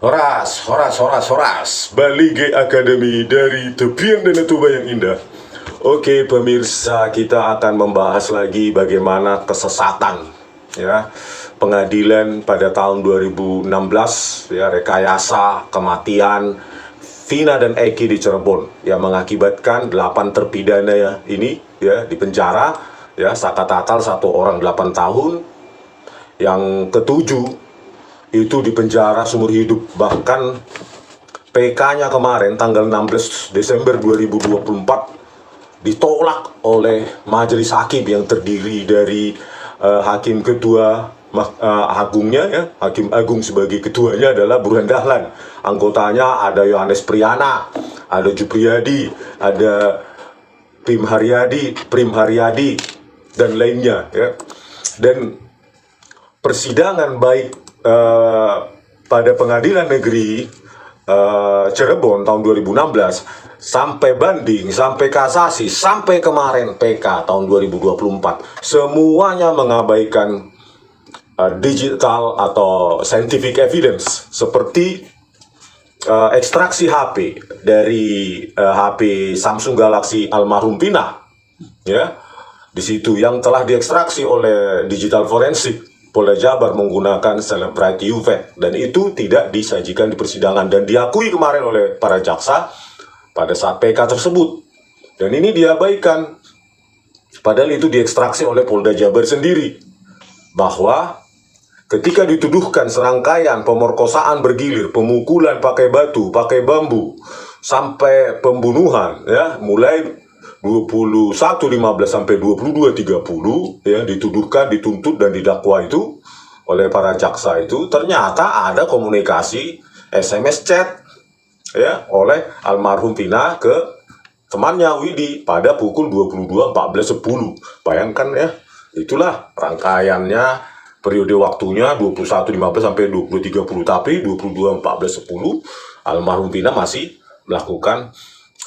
Horas, horas, horas, horas. Balige Academy dari tepian Danau Toba yang indah. Oke pemirsa, kita akan membahas lagi bagaimana kesesatan ya pengadilan pada tahun 2016 ya, rekayasa kematian Vina dan Eki di Cirebon yang mengakibatkan 8 terpidana ya ini ya di penjara ya, sakatatal 1 orang 8 tahun, yang ketujuh itu di penjara seumur hidup. Bahkan PK-nya kemarin tanggal 16 Desember 2024 ditolak oleh majelis hakim yang terdiri dari hakim ketua agungnya ya, hakim agung sebagai ketuanya adalah Burhan Dahlan, anggotanya ada Yohanes Priyana, ada Jupriyadi, ada Prim Haryadi dan lainnya ya. Dan persidangan baik pada pengadilan negeri Cirebon tahun 2016 sampai banding, sampai kasasi, sampai kemarin PK tahun 2024, semuanya mengabaikan digital atau scientific evidence seperti ekstraksi HP dari HP Samsung Galaxy almarhum Pina ya, di situ yang telah diekstraksi oleh digital forensik Polda Jabar menggunakan Celebrite UV, dan itu tidak disajikan di persidangan dan diakui kemarin oleh para jaksa pada saat PK tersebut. Dan ini diabaikan, padahal itu diekstraksi oleh Polda Jabar sendiri, bahwa ketika dituduhkan serangkaian pemerkosaan bergilir, pemukulan pakai batu, pakai bambu, sampai pembunuhan ya, mulai 21.15 sampai 22.30 ya, dituduhkan, dituntut dan didakwa itu oleh para jaksa itu, ternyata ada komunikasi SMS chat ya oleh almarhum Pina ke temannya Widi pada pukul 22.14.10. Bayangkan ya, itulah rangkaiannya, periode waktunya 21.15 sampai 20.30, tapi 22.14.10 almarhum Pina masih melakukan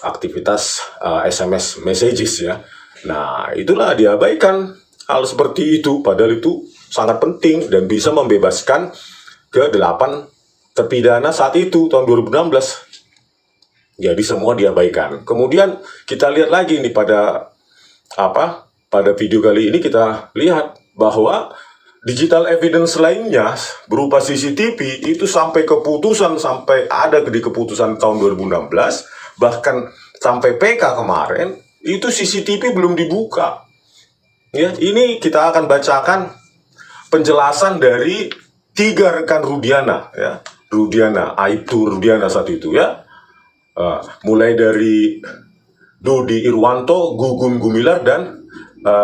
aktivitas SMS messages ya. Nah, itulah diabaikan hal seperti itu, padahal itu sangat penting dan bisa membebaskan ke 8 terpidana saat itu tahun 2016. Jadi semua diabaikan. Kemudian kita lihat lagi nih pada video kali ini, kita lihat bahwa digital evidence lainnya berupa CCTV itu sampai keputusan, sampai ada di keputusan tahun 2016, bahkan sampai PK kemarin itu CCTV belum dibuka. Ya, ini kita akan bacakan penjelasan dari 3 rekan Rudiana ya. Aibtu Rudiana saat itu ya. Mulai dari Dodi Irwanto, Gugun Gumilar dan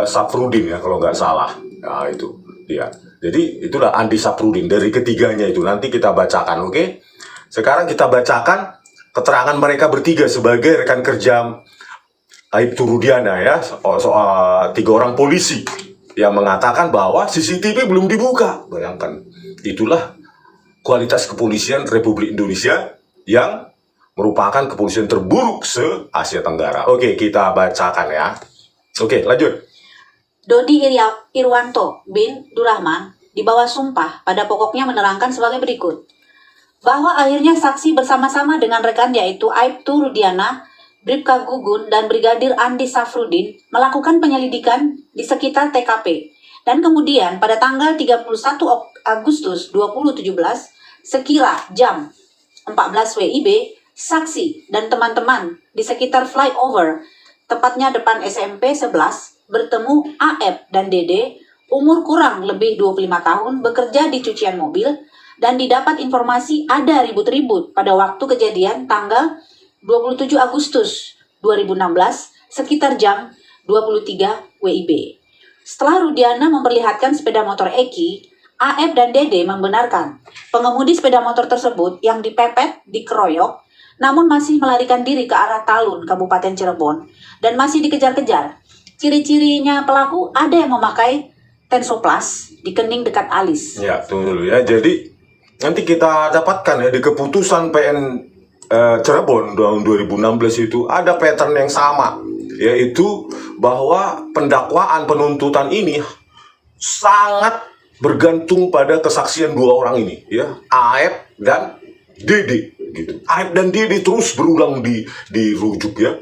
Safrudin ya kalau nggak salah. Nah, itu dia. Jadi itulah Andi Safrudin, dari ketiganya itu nanti kita bacakan, oke? Sekarang kita bacakan keterangan mereka bertiga sebagai rekan kerja Aibtu Rudiana ya, soal 3 orang polisi yang mengatakan bahwa CCTV belum dibuka. Bayangkan, itulah kualitas kepolisian Republik Indonesia yang merupakan kepolisian terburuk se-Asia Tenggara. Oke, kita bacakan ya. Oke, lanjut. Dodi Irwanto bin Durrahman di bawah sumpah pada pokoknya menerangkan sebagai berikut. Bahwa akhirnya saksi bersama-sama dengan rekan yaitu Aibtu Rudiana, Bribka Gugun, dan Brigadir Andi Safrudin melakukan penyelidikan di sekitar TKP. Dan kemudian pada tanggal 31 Agustus 2017, sekira jam 14 WIB, saksi dan teman-teman di sekitar flyover, tepatnya depan SMP 11, bertemu AF dan Dede, umur kurang lebih 25 tahun, bekerja di cucian mobil, dan didapat informasi ada ribut-ribut pada waktu kejadian tanggal 27 Agustus 2016 sekitar jam 23 WIB. Setelah Rudiana memperlihatkan sepeda motor Eki, AF dan Dede membenarkan pengemudi sepeda motor tersebut yang dipepet, dikeroyok, namun masih melarikan diri ke arah Talun, Kabupaten Cirebon, dan masih dikejar-kejar. Ciri-cirinya pelaku ada yang memakai tensoplas di kening dekat alis. Ya, tunggu dulu ya. Jadi nanti kita dapatkan ya di keputusan PN Cirebon tahun 2016 itu ada pattern yang sama, yaitu bahwa pendakwaan penuntutan ini sangat bergantung pada kesaksian 2 orang ini ya, AF dan Dede gitu. Aib dan Dede terus berulang dirujuk ya.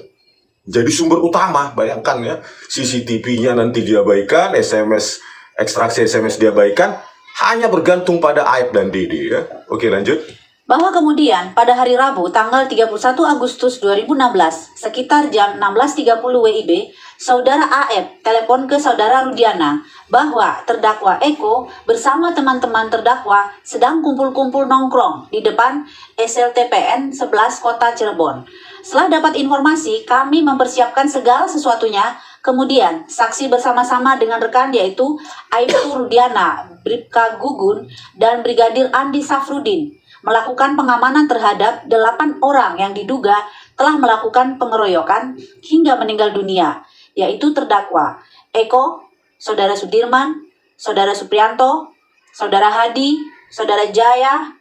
Jadi sumber utama, bayangkan ya, CCTV-nya nanti diabaikan, ekstraksi SMS diabaikan, hanya bergantung pada Aib dan Dede ya. Oke, lanjut. Bahwa kemudian pada hari Rabu tanggal 31 Agustus 2016 sekitar jam 16.30 WIB, Saudara AF telepon ke Saudara Rudiana bahwa terdakwa Eko bersama teman-teman terdakwa sedang kumpul-kumpul nongkrong di depan SLTPN 11 Kota Cirebon. Setelah dapat informasi, kami mempersiapkan segala sesuatunya. Kemudian, saksi bersama-sama dengan rekan yaitu Aibtu Rudiana, Bribka Gugun, dan Brigadir Andi Safrudin melakukan pengamanan terhadap 8 orang yang diduga telah melakukan pengeroyokan hingga meninggal dunia, yaitu terdakwa Eko, Saudara Sudirman, Saudara Suprianto, Saudara Hadi, Saudara Jaya,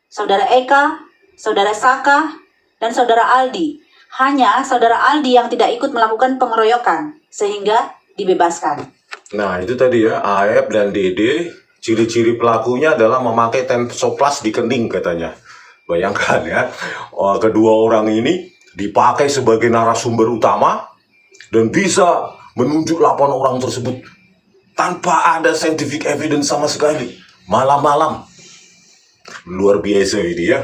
Saudara Eka, Saudara Saka, dan Saudara Aldi. Hanya Saudara Aldi yang tidak ikut melakukan pengeroyokan, sehingga dibebaskan. Nah, itu tadi ya, Aep dan Dede. Ciri-ciri pelakunya adalah memakai tensoplas di kening katanya. Bayangkan ya, kedua orang ini dipakai sebagai narasumber utama dan bisa menunjuk 8 orang tersebut tanpa ada scientific evidence sama sekali. Malam-malam. Luar biasa ini ya.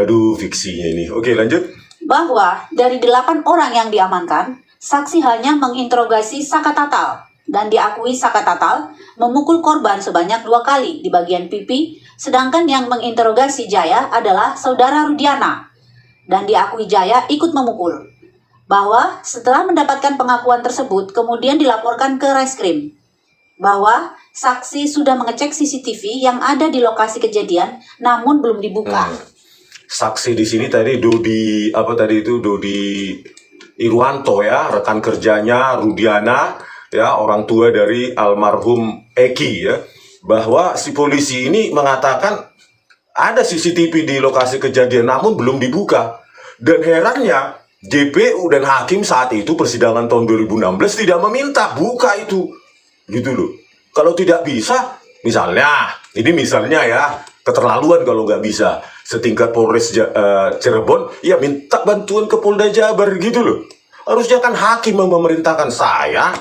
Aduh, fiksinya ini. Oke, lanjut. Bahwa dari 8 orang yang diamankan, saksi hanya menginterogasi Saka Tatal dan diakui Saka Tatal memukul korban sebanyak 2 kali di bagian pipi, sedangkan yang menginterogasi Jaya adalah Saudara Rudiana dan diakui Jaya ikut memukul. Bahwa setelah mendapatkan pengakuan tersebut kemudian dilaporkan ke Reskrim. Bahwa saksi sudah mengecek CCTV yang ada di lokasi kejadian namun belum dibuka. Saksi di sini tadi Dodi Irwanto ya, rekan kerjanya Rudiana ya, orang tua dari almarhum Eki ya, bahwa si polisi ini mengatakan ada CCTV di lokasi kejadian namun belum dibuka. Dan herannya JPU dan hakim saat itu persidangan tahun 2016 tidak meminta buka itu. Gitu loh. Kalau tidak bisa, misalnya ya, keterlaluan kalau nggak bisa. Setingkat Polres Cirebon, ya minta bantuan ke Polda Jabar gitu loh. Harusnya kan hakim yang memerintahkan. Saya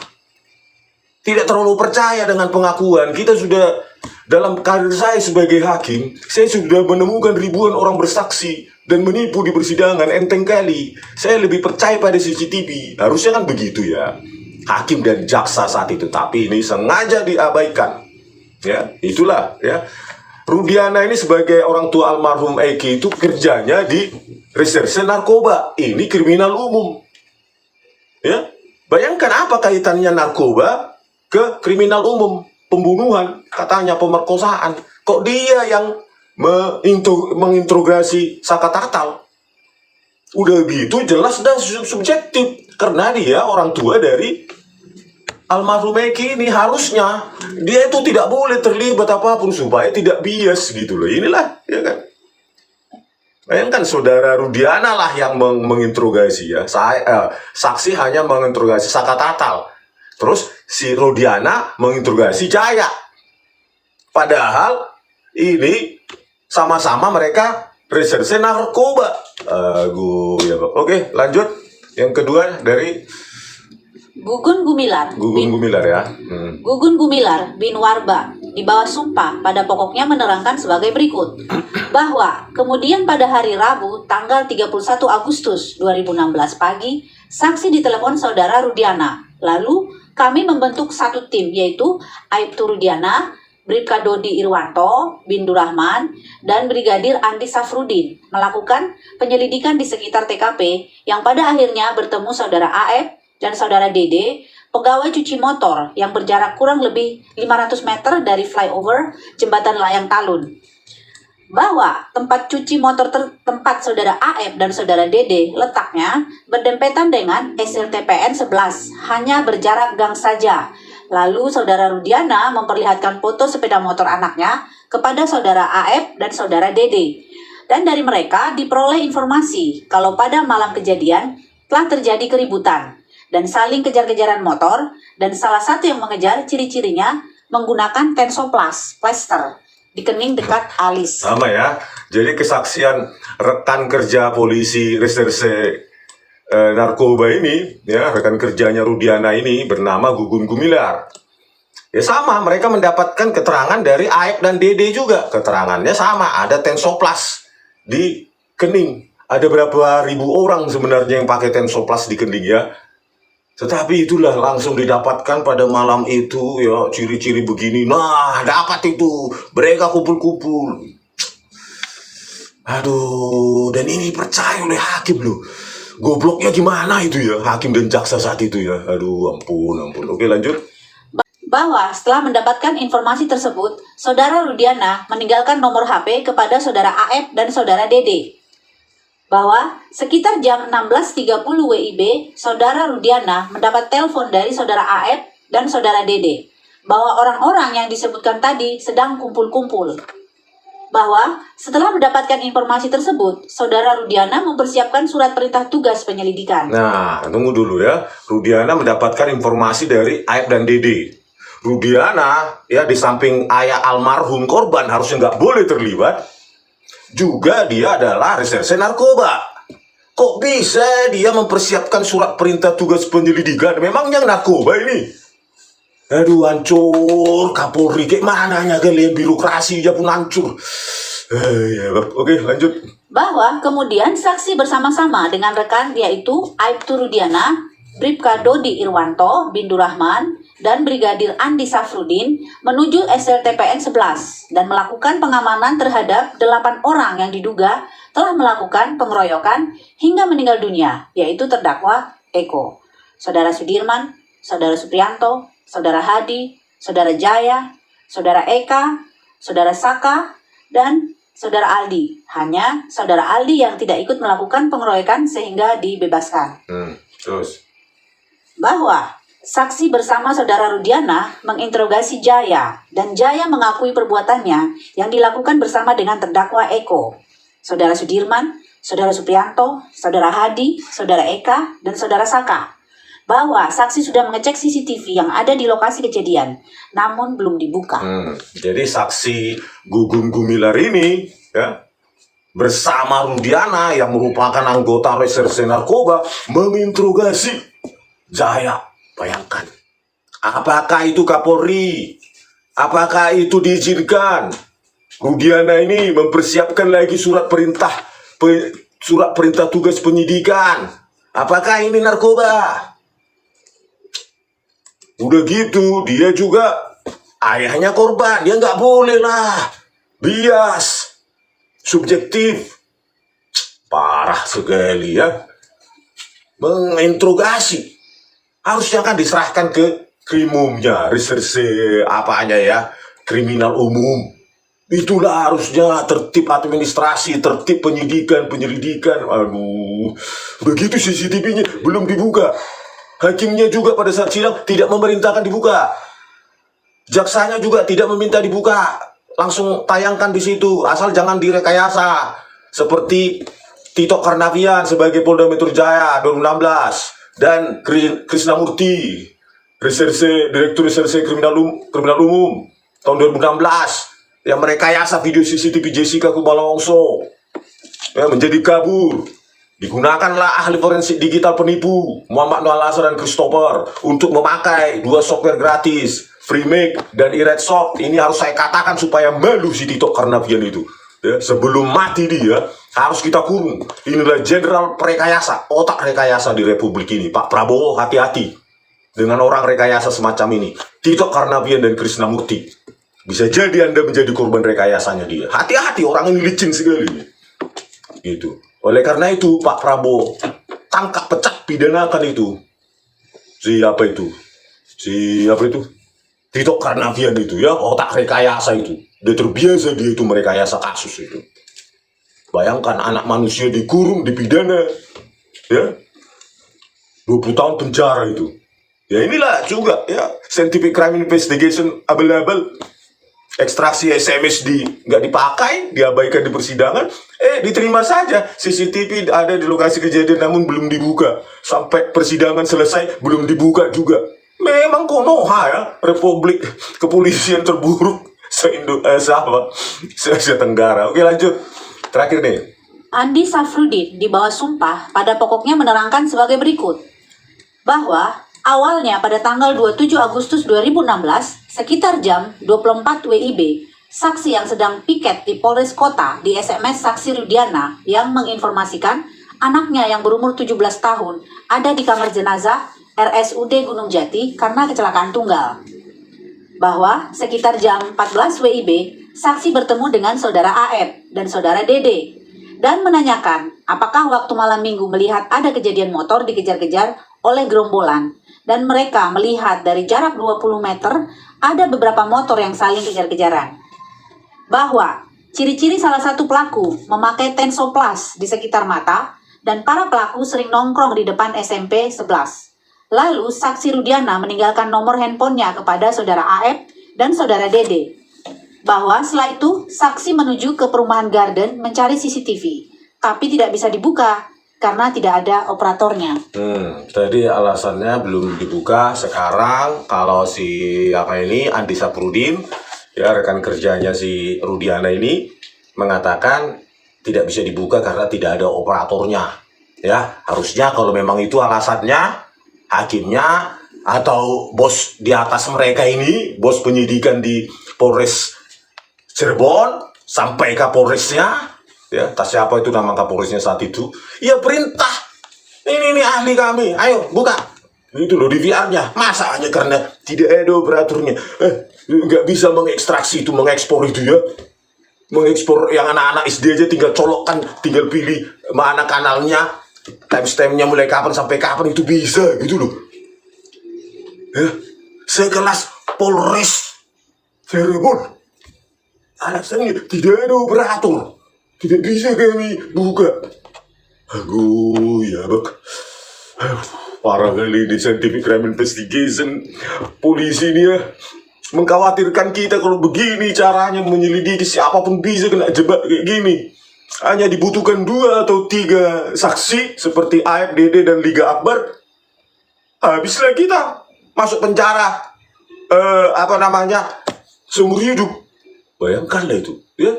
tidak terlalu percaya dengan pengakuan. Kita sudah, dalam karir saya sebagai hakim, saya sudah menemukan ribuan orang bersaksi dan menipu di persidangan, enteng kali. Saya lebih percaya pada CCTV. Harusnya kan begitu ya, hakim dan jaksa saat itu. Tapi ini sengaja diabaikan. Ya, itulah ya. Rudiana ini sebagai orang tua almarhum Eki itu kerjanya di reserse narkoba. Ini kriminal umum. Ya, bayangkan apa kaitannya narkoba ke kriminal umum, pembunuhan, katanya pemerkosaan. Kok dia yang menginterogasi Saka Tatal? Udah gitu jelas dan subjektif karena dia orang tua dari almarhum Eki ini. Harusnya dia itu tidak boleh terlibat apapun supaya tidak bias gitu loh. Inilah ya kan. Bayangkan Saudara Rudiana lah yang menginterogasi ya. Saksi hanya menginterogasi Saka Tatal. Terus si Rudiana menginterogasi Jaya. Padahal ini sama-sama mereka reserse narkoba. Ya, oke, lanjut. Yang kedua dari Gugun Gumilar ya. Gugun Gumilar bin Warba di bawah sumpah pada pokoknya menerangkan sebagai berikut. Bahwa kemudian pada hari Rabu tanggal 31 Agustus 2016 pagi, saksi ditelepon Saudara Rudiana. Lalu kami membentuk satu tim yaitu Aibtu Rudiana, Bribka Dodi Irwanto bin Durrahman, dan Brigadir Andi Safrudin melakukan penyelidikan di sekitar TKP yang pada akhirnya bertemu Saudara AF dan Saudara Dede, pegawai cuci motor yang berjarak kurang lebih 500 meter dari flyover Jembatan Layang Talun. Bahwa tempat cuci motor tempat Saudara AF dan Saudara Dede letaknya berdempetan dengan SLTPN 11, hanya berjarak gang saja. Lalu Saudara Rudiana memperlihatkan foto sepeda motor anaknya kepada Saudara AF dan Saudara Dede. Dan dari mereka diperoleh informasi kalau pada malam kejadian telah terjadi keributan dan saling kejar-kejaran motor, dan salah satu yang mengejar ciri-cirinya menggunakan tensoplas, plaster, di kening dekat alis. Sama ya. Jadi kesaksian rekan kerja polisi reserse narkoba ini, ya, rekan kerjanya Rudiana ini bernama Gugun Gumilar. Ya sama, mereka mendapatkan keterangan dari Aep dan Dede juga. Keterangannya sama, ada tensoplas di kening. Ada berapa ribu orang sebenarnya yang pakai tensoplas di kening ya. Tetapi itulah langsung didapatkan pada malam itu ya, ciri-ciri begini. Nah, dapat itu. Mereka kumpul-kumpul. Aduh, dan ini percaya oleh hakim loh. Gobloknya gimana itu ya, hakim dan jaksa saat itu ya. Aduh, ampun. Oke, lanjut. Bahwa setelah mendapatkan informasi tersebut, saudara Rudiana meninggalkan nomor HP kepada saudara Aep dan saudara Dede. Bahwa sekitar jam 16.30 WIB, saudara Rudiana mendapat telepon dari saudara Aep dan saudara Dede bahwa orang-orang yang disebutkan tadi sedang kumpul-kumpul. Bahwa setelah mendapatkan informasi tersebut, saudara Rudiana mempersiapkan surat perintah tugas penyelidikan. Nah, tunggu dulu ya. Rudiana mendapatkan informasi dari Aep dan Dede. Rudiana, ya, di samping ayah almarhum korban harusnya nggak boleh terlibat, juga dia adalah reserse narkoba. Kok bisa dia mempersiapkan surat perintah tugas penyelidikan? Memangnya narkoba ini? Aduh, hancur, Kapolri. Kayak mananya kalian, birokrasi aja pun hancur. Oke, lanjut. Bahwa kemudian saksi bersama-sama dengan rekan yaitu Aibtu Rudiana, Bribka Dodi Irwanto bin Durrahman, dan Brigadir Andi Safrudin menuju SLTPN 11 dan melakukan pengamanan terhadap 8 orang yang diduga telah melakukan pengeroyokan hingga meninggal dunia, yaitu terdakwa Eko, saudara Sudirman, saudara Suprianto, saudara Hadi, saudara Jaya, saudara Eka, saudara Saka, dan saudara Aldi. Hanya saudara Aldi yang tidak ikut melakukan pengeroyokan sehingga dibebaskan. Terus. Bahwa saksi bersama saudara Rudiana menginterogasi Jaya dan Jaya mengakui perbuatannya yang dilakukan bersama dengan terdakwa Eko, saudara Sudirman, saudara Suprianto, saudara Hadi, saudara Eka, dan saudara Saka. Bahwa saksi sudah mengecek CCTV yang ada di lokasi kejadian, namun belum dibuka. Jadi saksi Gugun Gumilar ini ya, bersama Rudiana yang merupakan anggota reserse narkoba menginterogasi Jaya. Bayangkan, apakah itu Kapolri? Apakah itu diizinkan? Rudiana ini mempersiapkan lagi surat perintah tugas penyidikan. Apakah ini narkoba? Udah gitu, dia juga ayahnya korban. Dia nggak boleh lah, bias, subjektif, parah sekali ya, menginterogasi. Harusnya kan diserahkan ke krimumnya, reserse apanya ya, kriminal umum. Itulah harusnya tertib administrasi, tertib penyelidikan. Aduh, begitu CCTV-nya belum dibuka. Hakimnya juga pada saat sidang tidak memerintahkan dibuka. Jaksanya juga tidak meminta dibuka. Langsung tayangkan di situ, asal jangan direkayasa. Seperti Tito Karnavian sebagai Polda Metro Jaya 2016. Dan Krisnamurti, Direktur Reserse Kriminal Umum tahun 2016, yang merekayasa video CCTV Jessica Kumala Wongso ya, menjadi kabur. Digunakanlah ahli forensik digital penipu Muhammad Noah Lasar dan Christopher untuk memakai 2 software gratis, Freemake dan iRedsoft. Ini harus saya katakan supaya malu si Tito Karnavian itu. Ya, sebelum mati dia harus kita kurung. Inilah jenderal rekayasa, otak rekayasa di Republik ini. Pak Prabowo, hati-hati dengan orang rekayasa semacam ini. Tito Karnavian dan Krisnamurti. Bisa jadi Anda menjadi korban rekayasanya dia. Hati-hati, orang ini licin sekali. Gitu. Oleh karena itu, Pak Prabowo, tangkap, pecat, pidanakan itu. Siapa itu? Tito Karnavian itu ya, otak rekayasa itu. Dia terbiasa dia itu merekayasa kasus itu. Bayangkan anak manusia dikurung, dipidana, ya, 20 tahun penjara itu. Ya inilah juga ya, scientific crime investigation abal-abal. Ekstraksi SMS nggak dipakai, diabaikan di persidangan, diterima saja. CCTV ada di lokasi kejadian namun belum dibuka. Sampai persidangan selesai belum dibuka juga. Memang Konoha ya, Republik Kepolisian terburuk Se-Asia Tenggara. Oke, lanjut. Terakhir nih. Andi Safrudin di bawah sumpah pada pokoknya menerangkan sebagai berikut. Bahwa awalnya pada tanggal 27 Agustus 2016, sekitar jam 24 WIB, saksi yang sedang piket di Polres Kota di SMS saksi Rudiana yang menginformasikan anaknya yang berumur 17 tahun ada di kamar jenazah RSUD Gunung Jati karena kecelakaan tunggal. Bahwa sekitar jam 14 WIB, saksi bertemu dengan saudara AF dan saudara Dede dan menanyakan apakah waktu malam minggu melihat ada kejadian motor dikejar-kejar oleh gerombolan dan mereka melihat dari jarak 20 meter ada beberapa motor yang saling kejar-kejaran. Bahwa ciri-ciri salah satu pelaku memakai tensoplas di sekitar mata dan para pelaku sering nongkrong di depan SMP 11. Lalu saksi Rudiana meninggalkan nomor handphonenya kepada saudara AF dan saudara Dede. Bahwa setelah itu saksi menuju ke perumahan Garden mencari CCTV, tapi tidak bisa dibuka karena tidak ada operatornya. Tadi alasannya belum dibuka. Sekarang kalau si Andi Safrudin, ya rekan kerjanya si Rudiana ini mengatakan tidak bisa dibuka karena tidak ada operatornya. Ya, harusnya kalau memang itu alasannya, hakimnya atau bos di atas mereka ini, bos penyidikan di Polres Cirebon sampai Kapolresnya, ya, tas siapa itu nama Kapolresnya saat itu, ya perintah, ini ahli kami, ayo buka, itu loh di VR-nya, masa hanya karena tidak ada operatornya, nggak bisa mengekstraksi itu, mengekspor itu ya, mengekspor yang anak-anak SD aja tinggal colokkan, tinggal pilih mana kanalnya, timestamp-nya mulai kapan sampai kapan itu bisa gitu loh, ya, sekelas Polres Cirebon. Alasannya tidak ada operator, tidak bisa kami buka. Aduh, ya bak. Parah kali ini scientific crime investigation. Polisi ini ya mengkhawatirkan kita kalau begini caranya menyelidiki, siapapun bisa kena jebak kayak gini. Hanya dibutuhkan 2 atau 3 saksi seperti AF, Dede dan Liga Akbar. Habislah kita masuk penjara. Seumur hidup. Bayangkanlah itu, ya.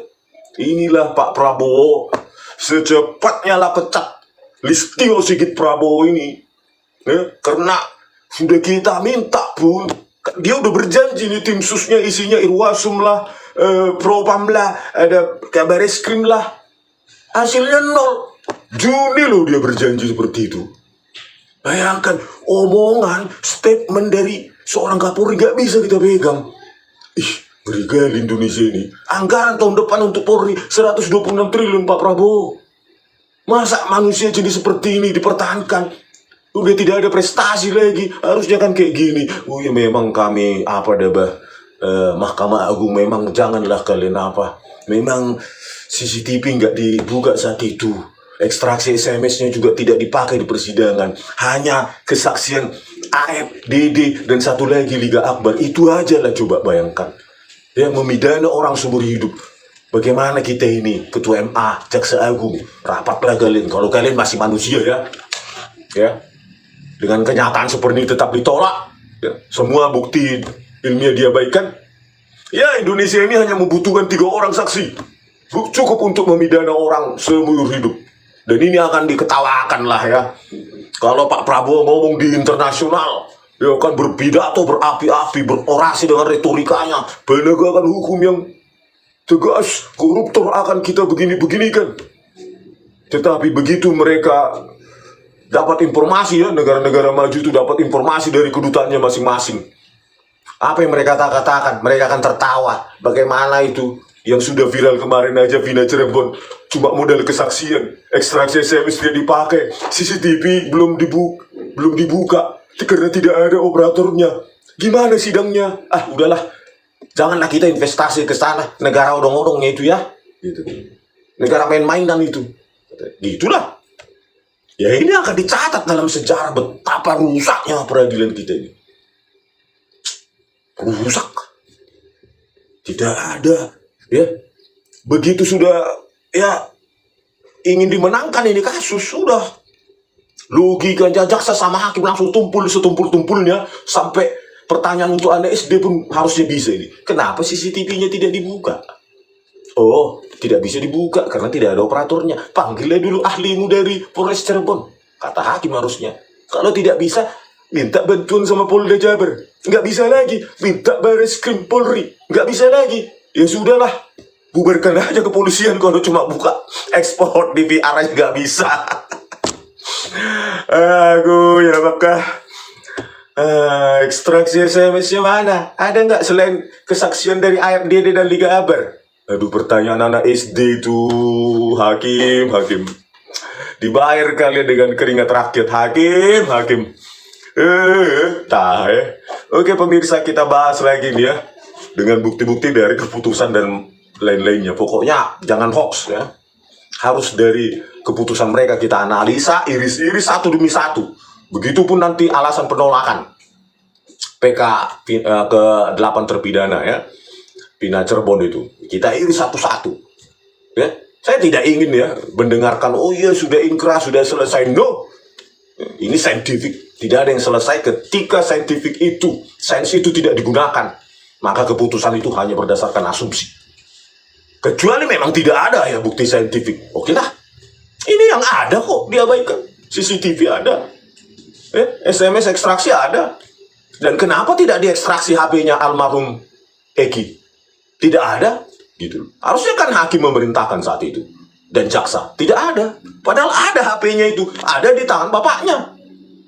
Inilah Pak Prabowo, secepatnya lah pecat Listio Sigit Prabowo ini, ya. Karena sudah kita minta pun, dia udah berjanji nih tim susnya isinya Irwasum lah, Propam lah, ada Kabar Eskrim lah, hasilnya 0. Juni loh dia berjanji seperti itu. Bayangkan omongan, statement dari seorang Kapolri gak bisa kita pegang. Berigal Indonesia ini. Anggaran tahun depan untuk Polri 126 triliun Pak Prabowo. Masa manusia jadi seperti ini dipertahankan? Udah tidak ada prestasi lagi. Harusnya kan kayak gini. Oh ya memang kami Mahkamah Agung memang janganlah kalian memang CCTV nggak dibuka saat itu. Ekstraksi SMS-nya juga tidak dipakai di persidangan. Hanya kesaksian AF, Dede, dan satu lagi Liga Akbar. Itu aja lah, coba bayangkan. Ya, memidana orang seumur hidup. Bagaimana kita ini, Ketua MA, Jaksa Agung, rapatlah kalian. Kalau kalian masih manusia ya, dengan kenyataan seperti ini tetap ditolak. Ya, semua bukti ilmiah diabaikan. Ya, Indonesia ini hanya membutuhkan 3 orang saksi. Cukup untuk memidana orang seumur hidup. Dan ini akan diketawakan lah ya. Kalau Pak Prabowo ngomong di internasional, ya kan berpidato berapi-api, berorasi dengan retorikanya, penegakan hukum yang tegas, koruptor akan kita begini-beginikan. Tetapi begitu mereka dapat informasi, ya, negara-negara maju itu dapat informasi dari kedutaannya masing-masing, apa yang mereka katakan, mereka akan tertawa. Bagaimana itu yang sudah viral kemarin aja, Vina Cirebon, cuma modal kesaksian, ekstraksi SMS tidak dipakai, CCTV belum dibuka karena tidak ada operatornya. Gimana sidangnya? Udahlah, janganlah kita investasi ke sana, negara odong-odongnya itu ya, gitu. Negara main-mainan itu, gitulah. Ya ini akan dicatat dalam sejarah betapa rusaknya peradilan kita ini. Rusak, tidak ada, ya. Begitu sudah ya ingin dimenangkan ini kasus, sudah logika jaksa sama hakim langsung tumpul setumpul-tumpulnya sampai Pertanyaan untuk anak SD pun harusnya bisa ini. Kenapa CCTV-nya tidak dibuka? Oh, tidak bisa dibuka karena tidak ada operatornya. Panggilnya dulu ahlimu dari Polres Cirebon. Kata hakim harusnya. Kalau tidak bisa, minta bantuan sama Polda Jabar. Nggak bisa lagi. Minta Barreskrim Polri. Nggak bisa lagi. Ya sudahlah. Bubarkan aja kepolisian kalau cuma buka ekspor DVR aja nggak bisa. Aku ya apakah ekstraksi SMS-nya mana? Ada nggak selain kesaksian dari ARDD dan Liga Abar? Aduh, pertanyaan anak SD itu, hakim. Dibayar kalian dengan keringat rakyat, hakim. Oke pemirsa, kita bahas lagi nih ya. Dengan bukti-bukti dari keputusan dan lain-lainnya. Pokoknya jangan hoax ya. Harus dari keputusan mereka kita analisa, iris-iris satu demi satu. Begitupun nanti alasan penolakan PK ke-8 terpidana ya. Pina Cirebon itu. Kita iris satu-satu. Ya. Saya tidak ingin ya mendengarkan, oh iya sudah inkrah, sudah selesai. No. Ini saintifik. Tidak ada yang selesai ketika saintifik itu, sains itu tidak digunakan. Maka keputusan itu hanya berdasarkan asumsi. Kecuali memang tidak ada ya bukti saintifik. Oke lah. Ini yang ada kok diabaikan. CCTV ada. SMS ekstraksi ada. Dan kenapa tidak diekstraksi HP-nya almarhum Eki? Tidak ada. Gitu. Harusnya kan hakim memerintahkan saat itu. Dan jaksa. Tidak ada. Padahal ada HP-nya itu. Ada di tangan bapaknya.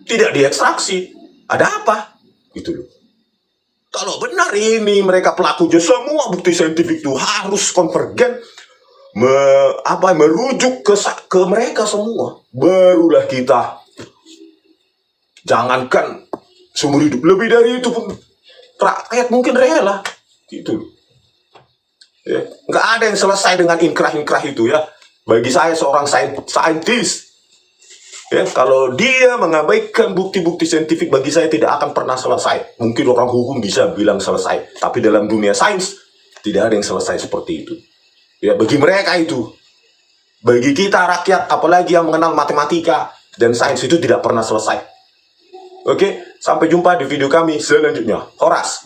Tidak diekstraksi. Ada apa? Gitu loh. Kalau benar ini mereka pelakunya, semua bukti saintifik itu harus konvergen, merujuk ke mereka semua. Barulah kita, jangankan seumur hidup, lebih dari itu pun rakyat mungkin rela. Gitu. Ya. Nggak ada yang selesai dengan inkrah-inkrah itu ya. Bagi saya seorang saintis, ya, kalau dia mengabaikan bukti-bukti saintifik, bagi saya tidak akan pernah selesai. Mungkin orang hukum bisa bilang selesai, tapi dalam dunia sains tidak ada yang selesai seperti itu. Ya, bagi mereka itu, bagi kita rakyat, apalagi yang mengenal matematika dan sains itu tidak pernah selesai. Oke, sampai jumpa di video kami selanjutnya. Horas.